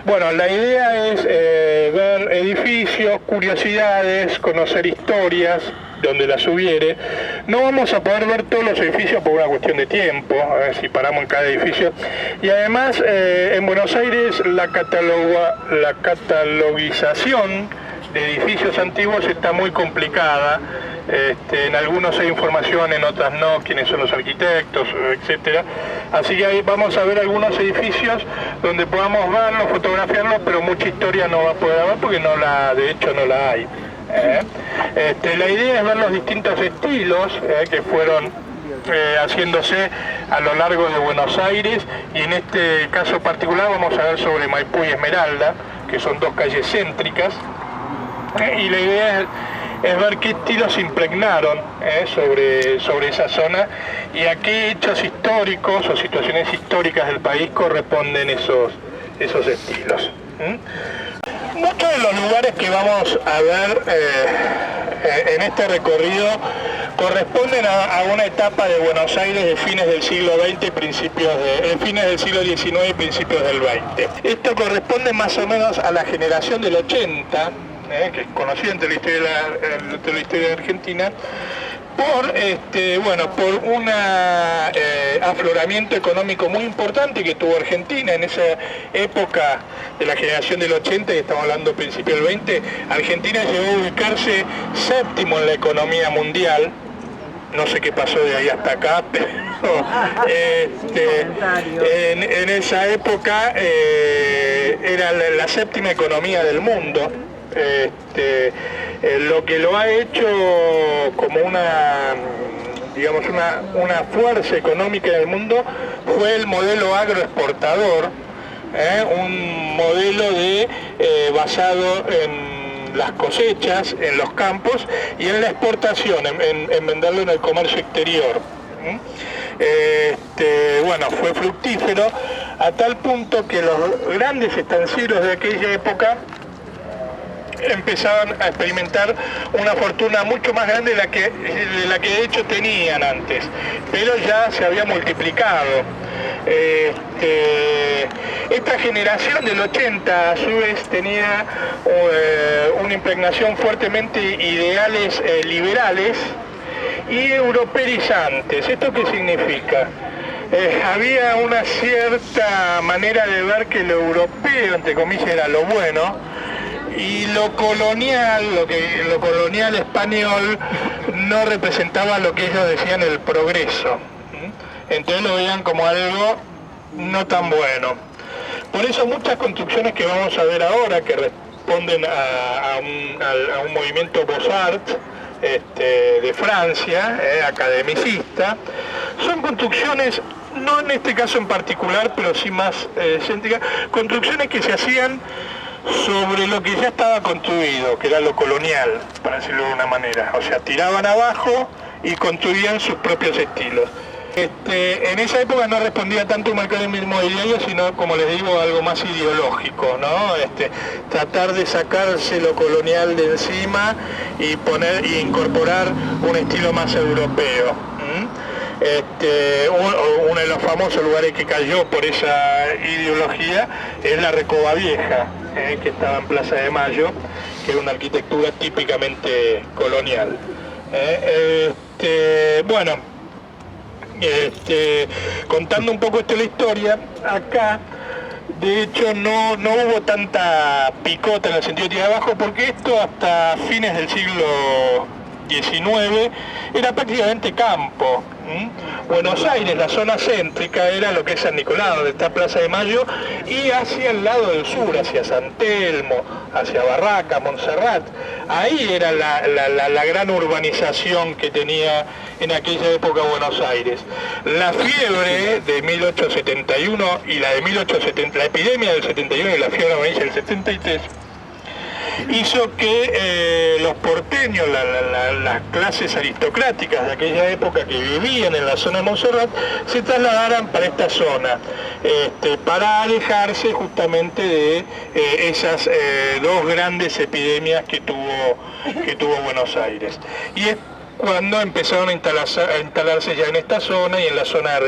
Bueno, la idea es ver edificios, curiosidades, conocer historias, donde las hubiere. No vamos a poder ver todos los edificios por una cuestión de tiempo, a ver si paramos en cada edificio. Y además, en Buenos Aires la catalogización de edificios antiguos está muy complicada. En algunos hay información, en otras no, quiénes son los arquitectos, etcétera. Así que ahí vamos a ver algunos edificios donde podamos verlos, fotografiarlos, pero mucha historia no va a poder haber porque de hecho no la hay. La idea es ver los distintos estilos que fueron haciéndose a lo largo de Buenos Aires, y en este caso particular vamos a ver sobre Maipú y Esmeralda, que son dos calles céntricas, y la idea es ver qué estilos se impregnaron sobre esa zona y a qué hechos históricos o situaciones históricas del país corresponden esos estilos. Muchos de los lugares que vamos a ver en este recorrido corresponden a una etapa de Buenos Aires de fines del siglo XX, fines del siglo XIX y principios del XX. Esto corresponde más o menos a la generación del 80, que es conocida entre la historia de Argentina, por un afloramiento económico muy importante que tuvo Argentina en esa época de la generación del 80, y estamos hablando principio del 20. Argentina llegó a ubicarse séptimo en la economía mundial. No sé qué pasó de ahí hasta acá, pero en esa época era la séptima economía del mundo. Lo que lo ha hecho como una fuerza económica en el mundo fue el modelo agroexportador, un modelo basado en las cosechas, en los campos y en la exportación, en venderlo en el comercio exterior. Fue fructífero a tal punto que los grandes estancieros de aquella época empezaban a experimentar una fortuna mucho más grande de la que de hecho tenían antes, pero ya se había multiplicado. Esta generación del 80 a su vez tenía una impregnación fuertemente ideales liberales y europeizantes. ¿Esto qué significa? Había una cierta manera de ver que lo europeo, entre comillas, era lo bueno, y lo colonial español no representaba lo que ellos decían el progreso. Entonces lo veían como algo no tan bueno. Por eso muchas construcciones que vamos a ver ahora, que responden a un movimiento Beaux-Arts de Francia, academicista, son construcciones, no en este caso en particular, pero sí más céntricas, construcciones que se hacían sobre lo que ya estaba construido, que era lo colonial, para decirlo de una manera. O sea, tiraban abajo y construían sus propios estilos. En esa época no respondía tanto a un mercado inmobiliario, sino, como les digo, algo más ideológico, ¿no? Tratar de sacarse lo colonial de encima y incorporar un estilo más europeo. Uno de los famosos lugares que cayó por esa ideología es la Recoba Vieja, que estaba en Plaza de Mayo, que era una arquitectura típicamente colonial. Contando un poco la historia, acá de hecho no hubo tanta picota en el sentido de tirar abajo, porque esto hasta fines del siglo XIX era prácticamente campo. Buenos Aires, la zona céntrica, era lo que es San Nicolás, donde está Plaza de Mayo, y hacia el lado del sur, hacia San Telmo, hacia Barraca, Montserrat. Ahí era la gran urbanización que tenía en aquella época Buenos Aires. La fiebre de 1871 y la epidemia del 71 y la fiebre amarilla del 73, hizo que los porteños, las clases aristocráticas de aquella época que vivían en la zona de Montserrat, se trasladaran para esta zona, para alejarse justamente de esas dos grandes epidemias que tuvo Buenos Aires. Y es cuando empezaron a instalarse ya en esta zona y en la zona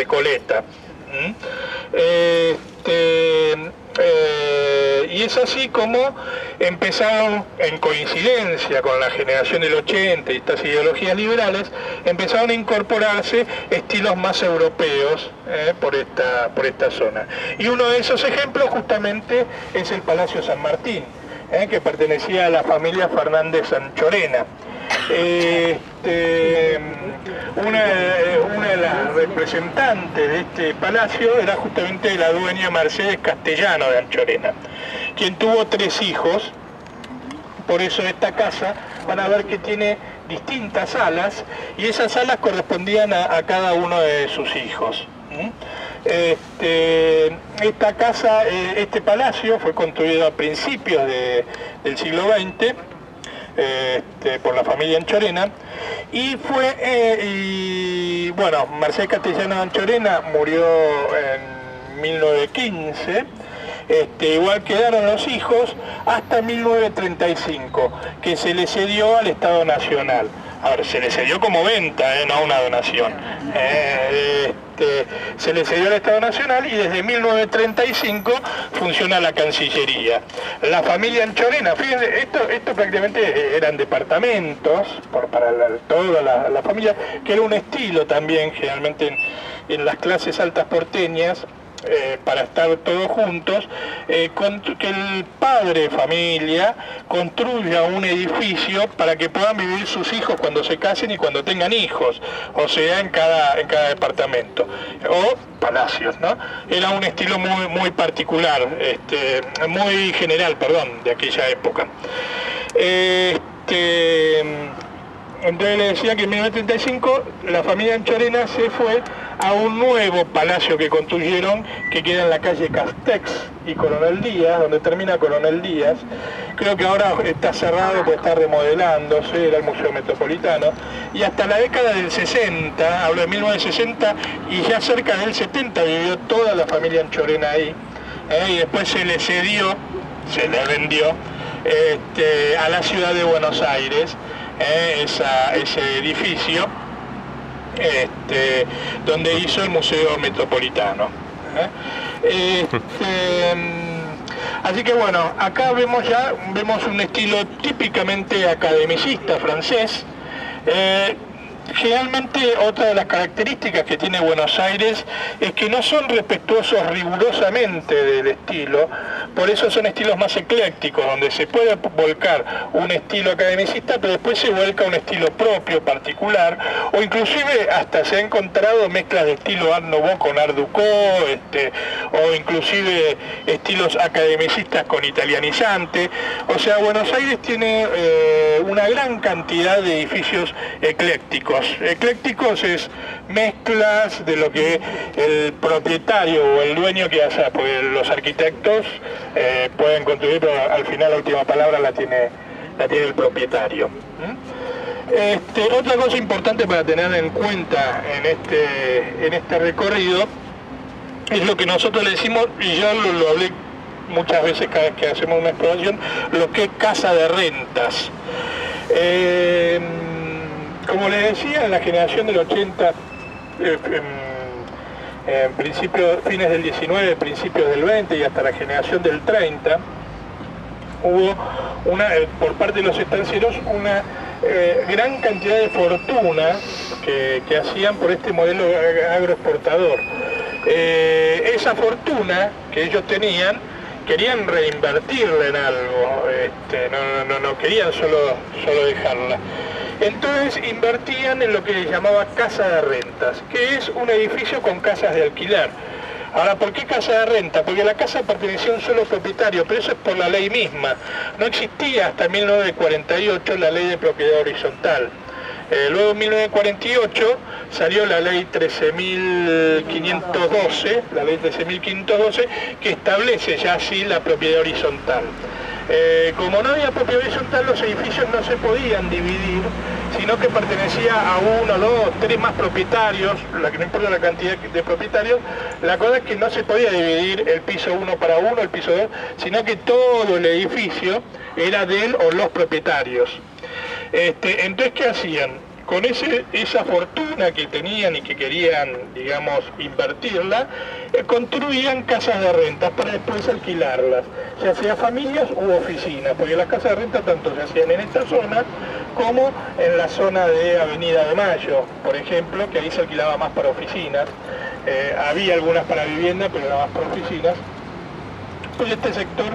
Y es así como empezaron, en coincidencia con la generación del 80 y estas ideologías liberales, empezaron a incorporarse estilos más europeos por esta zona. Y uno de esos ejemplos justamente es el Palacio San Martín, que pertenecía a la familia Fernández Sanchorena. Una de las representantes de este palacio era justamente la dueña Mercedes Castellano de Anchorena, quien tuvo 3 hijos. Por eso esta casa van a ver que tiene distintas salas, y esas salas correspondían a cada uno de sus hijos. Esta casa, este palacio fue construido a principios del siglo XX por la familia Anchorena, y bueno, Mercedes Castellano de Anchorena murió en 1915. Igual quedaron los hijos hasta 1935, que se le cedió al Estado Nacional. A ver, se le cedió como venta, no una donación. Se le cedió al Estado Nacional, y desde 1935 funciona la Cancillería. La familia Anchorena, fíjense, esto prácticamente eran departamentos para toda la familia, que era un estilo también generalmente en las clases altas porteñas, para estar todos juntos, que el padre de familia construya un edificio para que puedan vivir sus hijos cuando se casen y cuando tengan hijos, o sea, en cada departamento, o palacios, ¿no? Era un estilo muy particular, muy general, perdón, de aquella época. Entonces le decía que en 1935 la familia Anchorena se fue a un nuevo palacio que construyeron, que queda en la calle Castex y Coronel Díaz, donde termina Coronel Díaz. Creo que ahora está cerrado porque está remodelándose, era el Museo Metropolitano. Y hasta la década del 60, hablo de 1960, y ya cerca del 70 vivió toda la familia Anchorena ahí. Y después se le cedió, se le vendió a la ciudad de Buenos Aires, ese edificio, donde hizo el Museo Metropolitano. Así que bueno, acá vemos un estilo típicamente academicista francés. Generalmente otra de las características que tiene Buenos Aires es que no son respetuosos rigurosamente del estilo, por eso son estilos más eclécticos, donde se puede volcar un estilo academicista, pero después se vuelca un estilo propio, particular, o inclusive hasta se ha encontrado mezclas de estilo Art Nouveau con Art Deco, o inclusive estilos academicistas con italianizante. O sea, Buenos Aires tiene una gran cantidad de edificios eclécticos. Eclécticos es mezclas de lo que el propietario o el dueño quiere hacer, porque los arquitectos pueden construir, pero al final la última palabra la tiene el propietario. Otra cosa importante para tener en cuenta en este recorrido es lo que nosotros le decimos, y yo lo hablé muchas veces cada vez que hacemos una exploración, lo que es casa de rentas. Como les decía, en la generación del 80, fines del 19, principios del 20 y hasta la generación del 30, hubo por parte de los estancieros una gran cantidad de fortuna que hacían por este modelo agroexportador. Esa fortuna que ellos tenían, querían reinvertirla en algo, no querían solo dejarla. Entonces invertían en lo que se llamaba casa de rentas, que es un edificio con casas de alquiler. Ahora, ¿por qué casa de renta? Porque la casa pertenecía a un solo propietario, pero eso es por la ley misma. No existía hasta 1948 la ley de propiedad horizontal. Luego en 1948 salió la ley 13.512, que establece ya así la propiedad horizontal. Como no había propiedad horizontal, los edificios no se podían dividir, sino que pertenecía a 1, 2, 3 más propietarios, no importa la cantidad de propietarios. La cosa es que no se podía dividir el piso 1 para 1, el piso 2, sino que todo el edificio era de él o los propietarios. Entonces, ¿qué hacían? con esa fortuna que tenían y que querían, digamos, invertirla, construían casas de rentas para después alquilarlas, ya sea familias u oficinas, porque las casas de renta tanto se hacían en esta zona como en la zona de Avenida de Mayo, por ejemplo, que ahí se alquilaba más para oficinas. Había algunas para vivienda, pero era más para oficinas. Pues este sector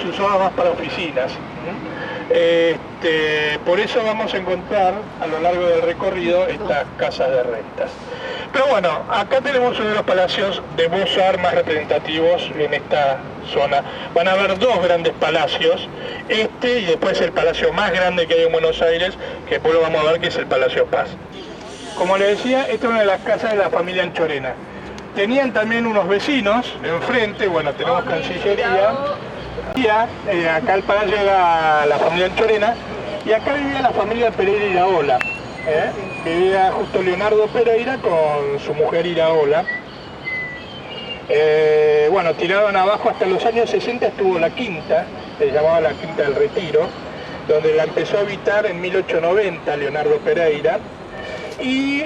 se usaba más para oficinas. Por eso vamos a encontrar a lo largo del recorrido estas casas de rentas. Pero bueno, acá tenemos uno de los palacios de Beaux-Arts más representativos en esta zona. Van a haber dos grandes palacios, este y después el palacio más grande que hay en Buenos Aires, que después lo vamos a ver, que es el Palacio Paz. Como les decía, esta es una de las casas de la familia Anchorena. Tenían también unos vecinos enfrente, bueno, tenemos Cancillería, y acá el palacio era la familia Anchorena, y acá vivía la familia Pereira Iraola. Vivía justo Leonardo Pereira con su mujer Iraola. Bueno, tiraron abajo hasta los años 60 estuvo la quinta, se llamaba la Quinta del Retiro, donde la empezó a habitar en 1890 Leonardo Pereira. Y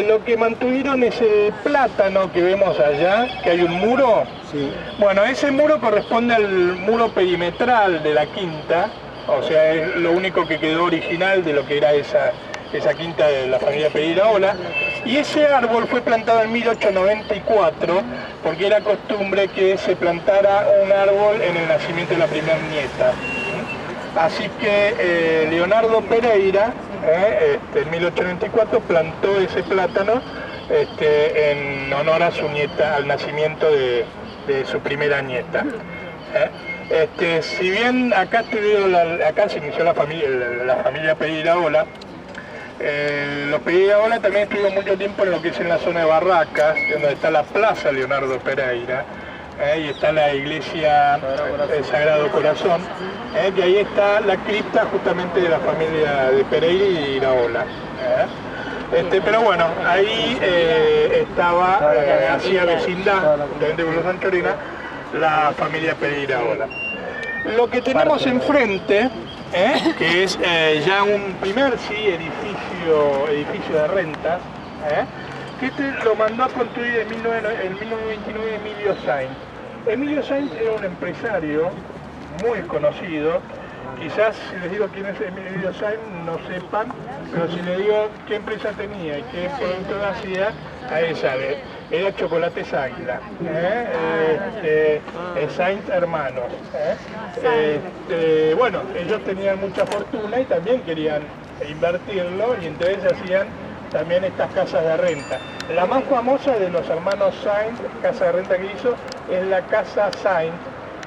lo que mantuvieron es el plátano que vemos allá, que hay un muro. Sí. Bueno, ese muro corresponde al muro perimetral de la quinta, o sea, es lo único que quedó original de lo que era esa quinta de la familia Pereiraola. Y ese árbol fue plantado en 1894, porque era costumbre que se plantara un árbol en el nacimiento de la primera nieta. Así que Leonardo Pereira, en 1894 plantó ese plátano en honor a su nieta, al nacimiento de su primera nieta. Si bien acá se inició la familia Pereiraola, los Pereiraola también estuvieron mucho tiempo en lo que es en la zona de Barracas, donde está la Plaza Leonardo Pereira. Y está la iglesia del Sagrado Corazón, que ahí está la cripta justamente de la familia de Pereira y Iraola. Pero bueno, ahí estaba, hacía vecindad, justamente con los Anchorena, la familia Pereira Iraola. Lo que tenemos enfrente, que es ya un primer edificio de rentas, que lo mandó a construir en 1929 Emilio Sainz. Emilio Sainz era un empresario muy conocido. Quizás si les digo quién es Emilio Sainz no sepan, pero si les digo qué empresa tenía y qué producto hacía, ahí sabe. Era Chocolates Águila, Sainz Hermanos. Bueno, ellos tenían mucha fortuna y también querían invertirlo, y entonces hacían también estas casas de renta. La más famosa de los hermanos Sainz, casa de renta que hizo, es la Casa Sainz,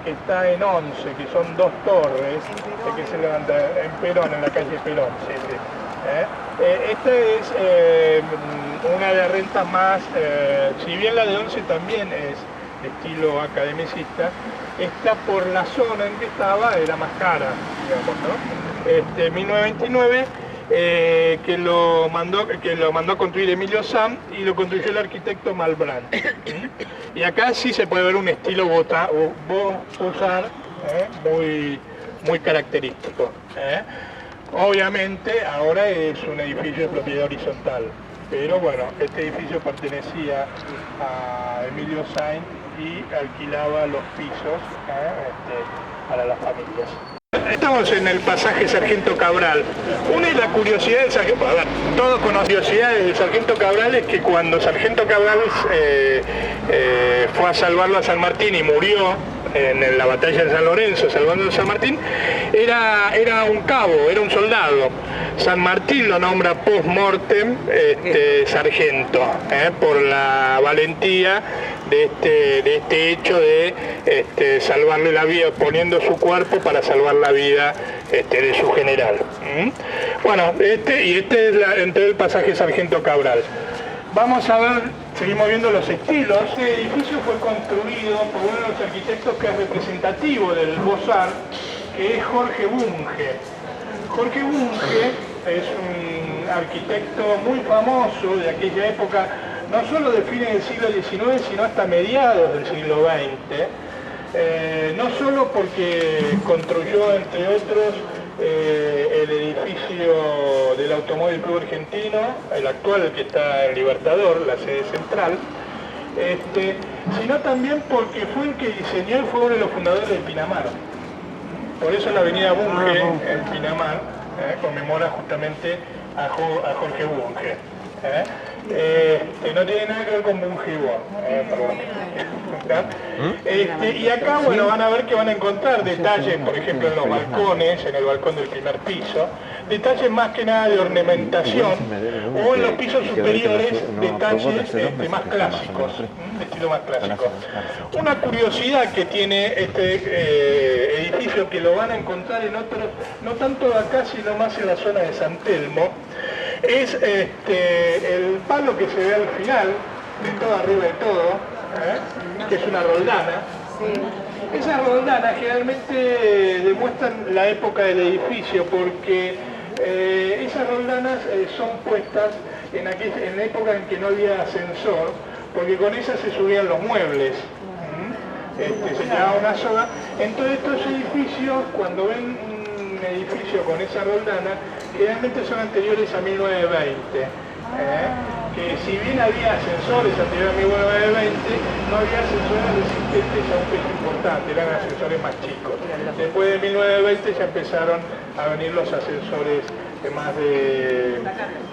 que está en Once, que son dos torres, que se levanta en Perón, en la calle Perón. Esta es una de rentas más, si bien la de Once también es de estilo academicista, esta por la zona en que estaba era más cara, digamos, ¿no? 1929, que lo mandó a construir Emilio Sam, y lo construyó el arquitecto Malbrán. Y acá sí se puede ver un estilo Beaux-Arts muy característico. Obviamente ahora es un edificio de propiedad horizontal, pero bueno, este edificio pertenecía a Emilio Sainz y alquilaba los pisos para las familias. Estamos en el pasaje Sargento Cabral. Una de las curiosidades del Sargento Cabral, todos conocen curiosidades del Sargento Cabral, es que cuando Sargento Cabral fue a salvarlo a San Martín y murió en la batalla de San Lorenzo, salvando a San Martín, era un cabo, era un soldado. San Martín lo nombra post-mortem sargento, por la valentía de este hecho de salvarle la vida, poniendo su cuerpo para salvar la vida de su general. Bueno, este es entre el pasaje Sargento Cabral. Vamos a ver, seguimos viendo los estilos. Este edificio fue construido por uno de los arquitectos que es representativo del Beaux-Arts, que es Jorge Bunge. Jorge Bunge es un arquitecto muy famoso de aquella época, no solo de fines del siglo XIX, sino hasta mediados del siglo XX. No solo porque construyó, entre otros, el edificio del Automóvil Club Argentino, el actual, el que está en Libertador, la sede central, sino también porque fue el que diseñó y fue uno de los fundadores del Pinamar. Por eso la avenida Bunge, en Pinamar, conmemora justamente a Jorge Bunge. No tiene nada que ver con Bungibón, y acá, bueno, van a ver que van a encontrar detalles, por ejemplo, en los balcones, en el balcón del primer piso, detalles más que nada de ornamentación, o en los pisos superiores, detalles más clásicos, de estilo más clásico. Una curiosidad que tiene este edificio, que lo van a encontrar en otros, no tanto acá, sino más en la zona de San Telmo, es el palo que se ve al final, de todo arriba de todo, que es una roldana. Sí. Esas roldanas generalmente demuestran la época del edificio, porque esas roldanas son puestas en la época en que no había ascensor, porque con esas se subían los muebles. Se llevaba una soga. Entonces estos edificios, cuando ven un edificio con esa roldana, generalmente son anteriores a 1920, que si bien había ascensores anteriores a 1920, no había ascensores resistentes a un peso importante, eran ascensores más chicos. Después de 1920 ya empezaron a venir los ascensores más de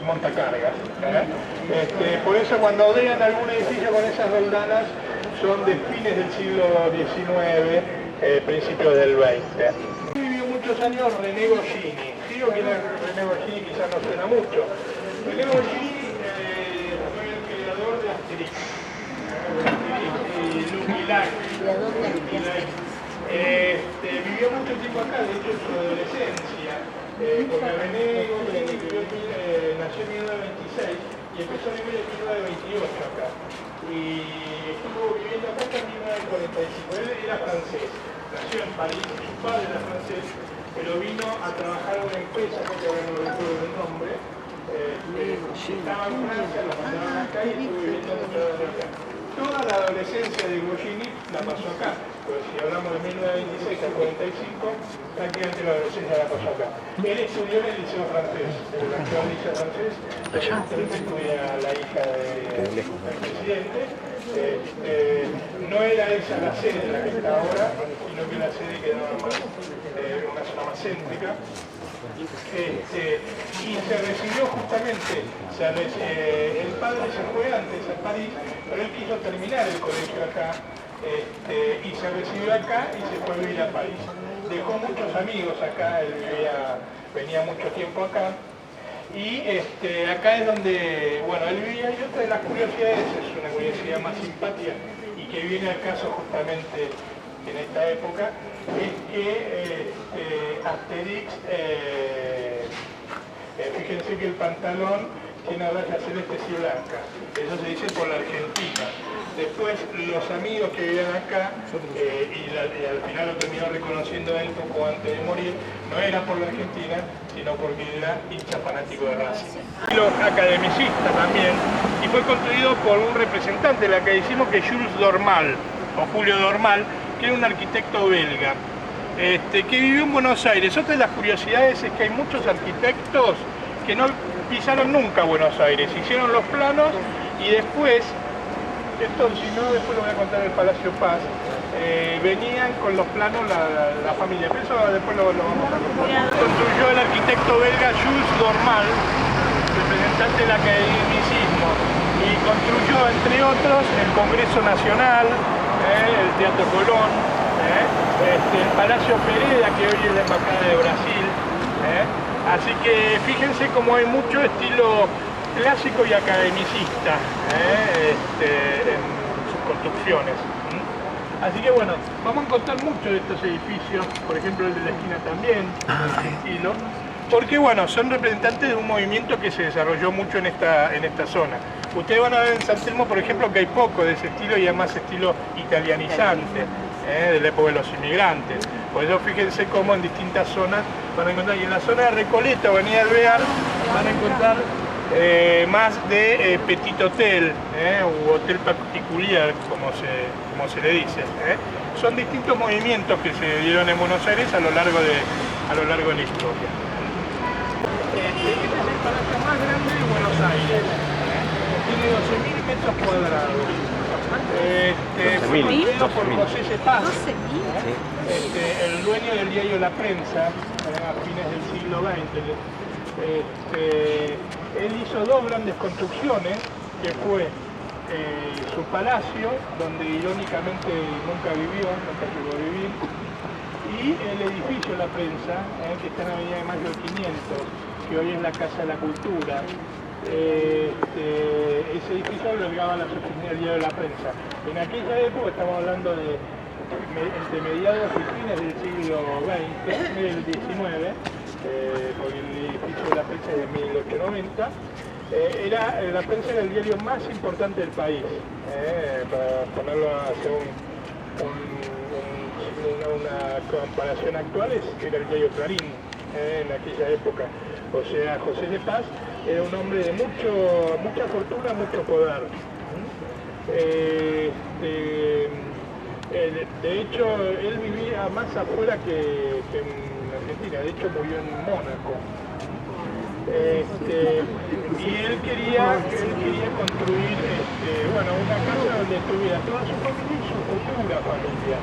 montacargas. Por eso cuando vean algún edificio con esas roldanas, son de fines del siglo XIX, principios del XX. Vivió muchos años René Goscinny. Digo que René Goscinny quizás no suena mucho. René Goscinny fue el creador de Asterix. Y Lucky Luke. Vivió mucho tiempo acá, de hecho en su adolescencia, porque René Goscinny nació en 1926 y empezó a vivir en 1928 acá. Y estuvo viviendo acá hasta 1945. Él era francés, nació en París, su padre era francés, pero vino a trabajar a una empresa, que ahora no recuerdo el nombre, estaba en Francia, lo mandaron acá y estuvo viviendo muchos años acá. Toda la adolescencia de Goscinny la pasó acá, pues si hablamos de 1926 al 45, prácticamente la adolescencia la pasó acá. Él estudió en el liceo francés, el actual liceo francés, donde estudia la hija del presidente. No era esa la sede de la que está ahora, sino que la sede quedaba más en una zona más céntrica. Y se recibió justamente, el padre se fue antes a París, pero él quiso terminar el colegio acá, y se recibió acá y se fue a vivir a París. Dejó muchos amigos acá, él venía mucho tiempo acá, y acá es donde, bueno, él vivía, y otra de las curiosidades, es una curiosidad más simpática, y que viene al caso justamente en esta época, es que Asterix, fíjense que el pantalón tiene rayas celestes y blancas, eso se dice por la Argentina. Después los amigos que vivían acá, y al final lo terminó reconociendo él poco antes de morir, no era por la Argentina, sino porque era hincha fanático de Racing. Los academicistas también, y fue construido por un representante del academicismo que es Jules Dormal, o Julio Dormal, que era un arquitecto belga, que vivió en Buenos Aires. Otra de las curiosidades es que hay muchos arquitectos que no pisaron nunca Buenos Aires, hicieron los planos y después, esto si no después lo voy a contar en el Palacio Paz, venían con los planos la familia, pero eso después lo vamos a contar. Construyó el arquitecto belga Jules Dormal, representante del academicismo, y construyó entre otros el Congreso Nacional, el Teatro Colón, el Palacio Pereda, que hoy es la Embajada de Brasil. Así que fíjense cómo hay mucho estilo clásico y academicista en sus construcciones. Así que bueno, vamos a encontrar mucho de estos edificios, por ejemplo el de la esquina también, de ese estilo, porque bueno, son representantes de un movimiento que se desarrolló mucho en esta zona. Ustedes van a ver en San Telmo, por ejemplo, que hay poco de ese estilo y además estilo italianizante, de la época de los inmigrantes. Por eso fíjense cómo en distintas zonas van a encontrar, y en la zona de Recoleta, Avenida Alvear, van a encontrar más de petit hotel, u hotel particulier, como se le dice. Son distintos movimientos que se dieron en Buenos Aires a lo largo a lo largo de la historia. Este es el palacio más grande de Buenos Aires. Tiene 12.000 metros cuadrados. Fue construido por José Cepaz, el dueño del diario La Prensa, a fines del siglo XX. Él hizo dos grandes construcciones, que fue su palacio, donde irónicamente nunca vivió, nunca llegó a vivir, y el edificio La Prensa, que está en la Avenida de Mayo 500, que hoy es la Casa de la Cultura. Ese edificio albergaba las oficinas del diario de La Prensa. En aquella época, estamos hablando de entre mediados y fines del siglo XX, del XIX, porque el edificio de La Prensa es de 1890, La Prensa era el diario más importante del país, para ponerlo a hacer una comparación actual, era el diario Clarín en aquella época. O sea, José Cepaz era un hombre de mucha fortuna, mucho poder. De hecho, él vivía más afuera que en Argentina, de hecho murió en Mónaco. Y él quería construir una casa donde estuviera toda su familia y su futura familia.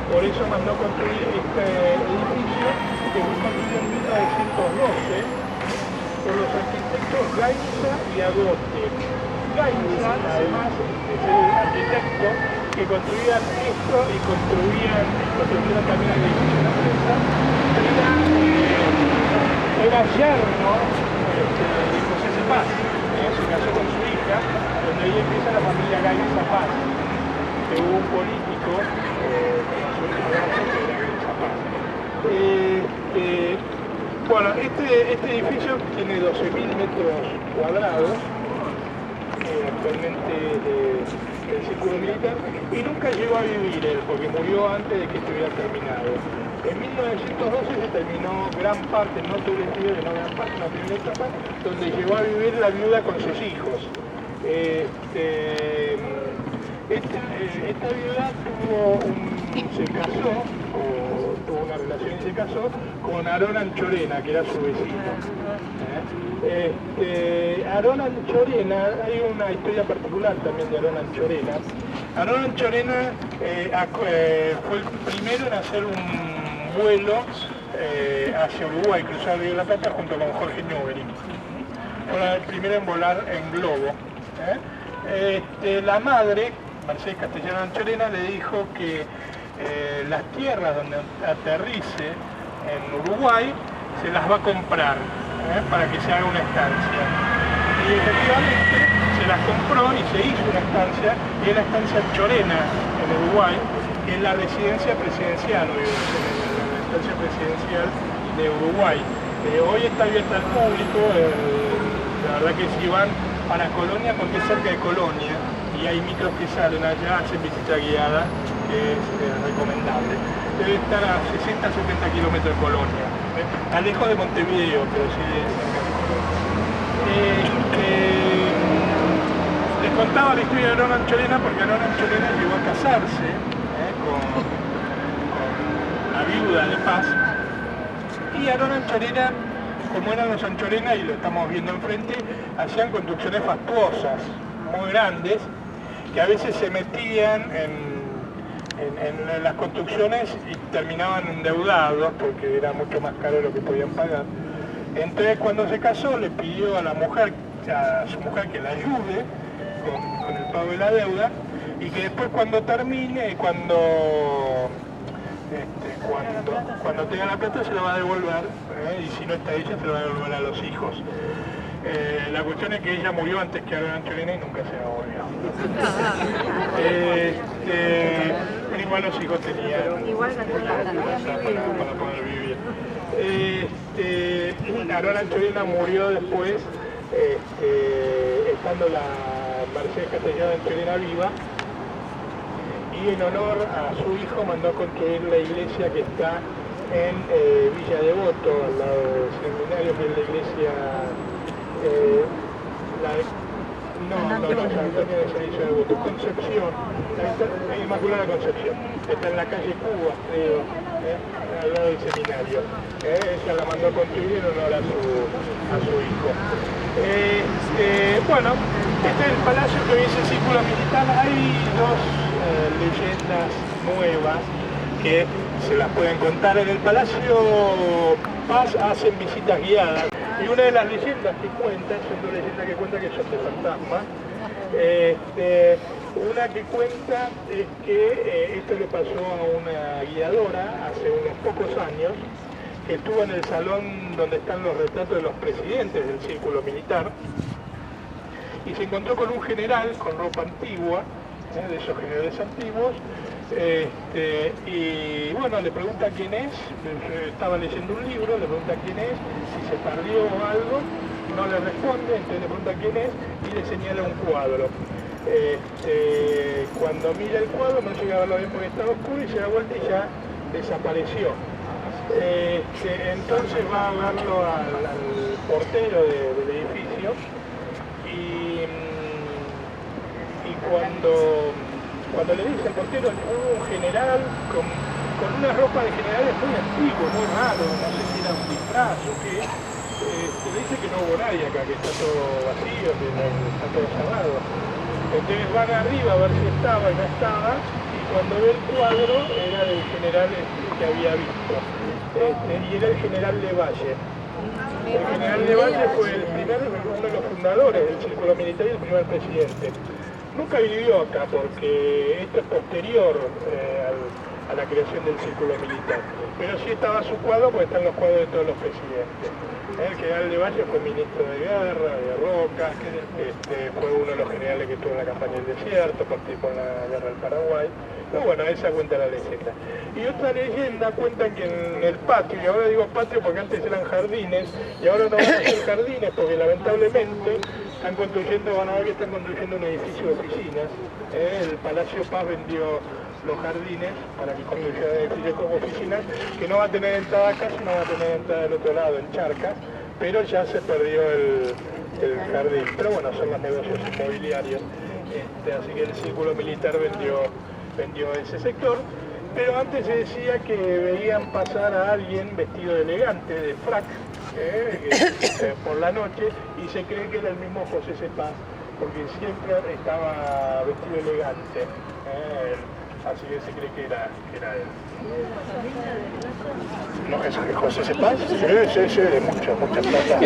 Por eso mandó construir este edificio, que fue construido en 1912 por los arquitectos Gainza y Agote. Gainza, además, es el arquitecto que construían esto y construyeron también el edificio de La Prensa. Era yerno de José Cepaz, se casó con su hija, donde ahí empieza la familia Gainza Paz, que hubo un político bueno, este edificio tiene 12.000 metros cuadrados, actualmente del Círculo Militar, y nunca llegó a vivir él, porque murió antes de que estuviera terminado. En 1912 se terminó gran parte, no todo el estudio, no gran parte, una primera etapa, donde llegó a vivir la viuda con sus hijos. Esta viuda tuvo una relación y se casó con Aarón Anchorena, que era su vecino. Aarón Anchorena, hay una historia particular también de Aarón Anchorena. Aarón Anchorena fue el primero en hacer un vuelo hacia Uruguay, cruzar el Río de la Plata junto con Jorge Newbery. Fue el primero en volar en globo. La madre, Mercedes Castellano Anchorena, le dijo que las tierras donde aterrice en Uruguay se las va a comprar para que se haga una estancia. Y efectivamente se las compró y se hizo una estancia, y es la estancia Anchorena en Uruguay, que es la residencia presidencial, la estancia presidencial de Uruguay. Hoy está abierta al público, la verdad que si van para Colonia, porque es cerca de Colonia, y hay micros que salen allá, hacen visita guiada, que es recomendable. Debe estar a 60-70 kilómetros de Colonia, está lejos de Montevideo, pero sí de cerca de Colonia. Les contaba la historia de Aarón Anchorena porque Aarón Anchorena llegó a casarse con la viuda de Paz, y Aarón Anchorena, como eran los Anchorena, y lo estamos viendo enfrente, hacían construcciones fastuosas, muy grandes, que a veces se metían en las construcciones y terminaban endeudados porque era mucho más caro de lo que podían pagar. Entonces, cuando se casó, le pidió a su mujer que la ayude con el pago de la deuda, y que después, cuando termine, cuando tenga la plata, se la va a devolver, y si no está ella, se la va a devolver a los hijos. La cuestión es que ella murió antes que Aarón Anchorena y nunca se la volvió. Pero igual los hijos tenían para poder vivir. Aarón Anchorena murió después, estando la Mercedes Castellano Anchorena viva, y en honor a su hijo mandó construir la iglesia que está en Villa Devoto, al lado del seminario, que es la iglesia San Antonio de Villa Devoto, Concepción, la Inmaculada Concepción, está en la calle Cuba, creo, al lado del seminario. Ella la mandó a construir en honor a su hijo. Bueno, este es el palacio que hoy es el Círculo Militar. Hay dos leyendas nuevas que se las pueden contar. En el Palacio Paz hacen visitas guiadas y una de las leyendas que cuentan, son dos leyendas que cuentan que son de fantasmas. Una que cuenta es que esto le pasó a una guiadora hace unos pocos años, que estuvo en el salón donde están los retratos de los presidentes del Círculo Militar y se encontró con un general con ropa antigua, de esos generales antiguos, y bueno, le pregunta quién es, estaba leyendo un libro, le pregunta quién es, si se perdió o algo, no le responde, entonces le pregunta quién es y le señala un cuadro. Cuando mira el cuadro no llega a verlo bien porque estaba oscuro y se da vuelta y ya desapareció. Entonces va a verlo al portero del edificio y cuando le dice al portero, hubo un general con una ropa de generales muy antiguo, muy raro, no sé si era un disfraz o qué, le dice que no hubo nadie acá, que está todo vacío, que está todo cerrado. Entonces van arriba a ver si estaba y no estaba, y cuando ve el cuadro era del general que había visto, y era el general Levalle. El general Levalle fue uno de los fundadores del Círculo Militar y el primer presidente. Nunca vivió acá porque esto es posterior a la creación del Círculo Militar, pero sí estaba su cuadro porque están los cuadros de todos los presidentes. El general de Valle fue ministro de guerra, de Roca, fue uno de los generales que estuvo en la campaña del desierto, participó en la guerra del Paraguay. Pero bueno, esa cuenta la leyenda. Y otra leyenda cuenta que en el patio, y ahora digo patio porque antes eran jardines, y ahora no van a ser jardines porque lamentablemente están construyendo, van a ver que están construyendo un edificio de oficinas. El Palacio Paz vendió los jardines para que construyan edificios como oficinas, que no va a tener entrada acá, sino va a tener entrada del otro lado, en Charcas, pero ya se perdió el jardín. Pero bueno, son los negocios inmobiliarios, así que el Círculo Militar vendió ese sector, pero antes se decía que veían pasar a alguien vestido de elegante, de frac, por la noche, y se cree que era el mismo José Cepaz, porque siempre estaba vestido elegante. Así que se cree que era él. ¿No es José Cepaz? Sí, de mucha plata.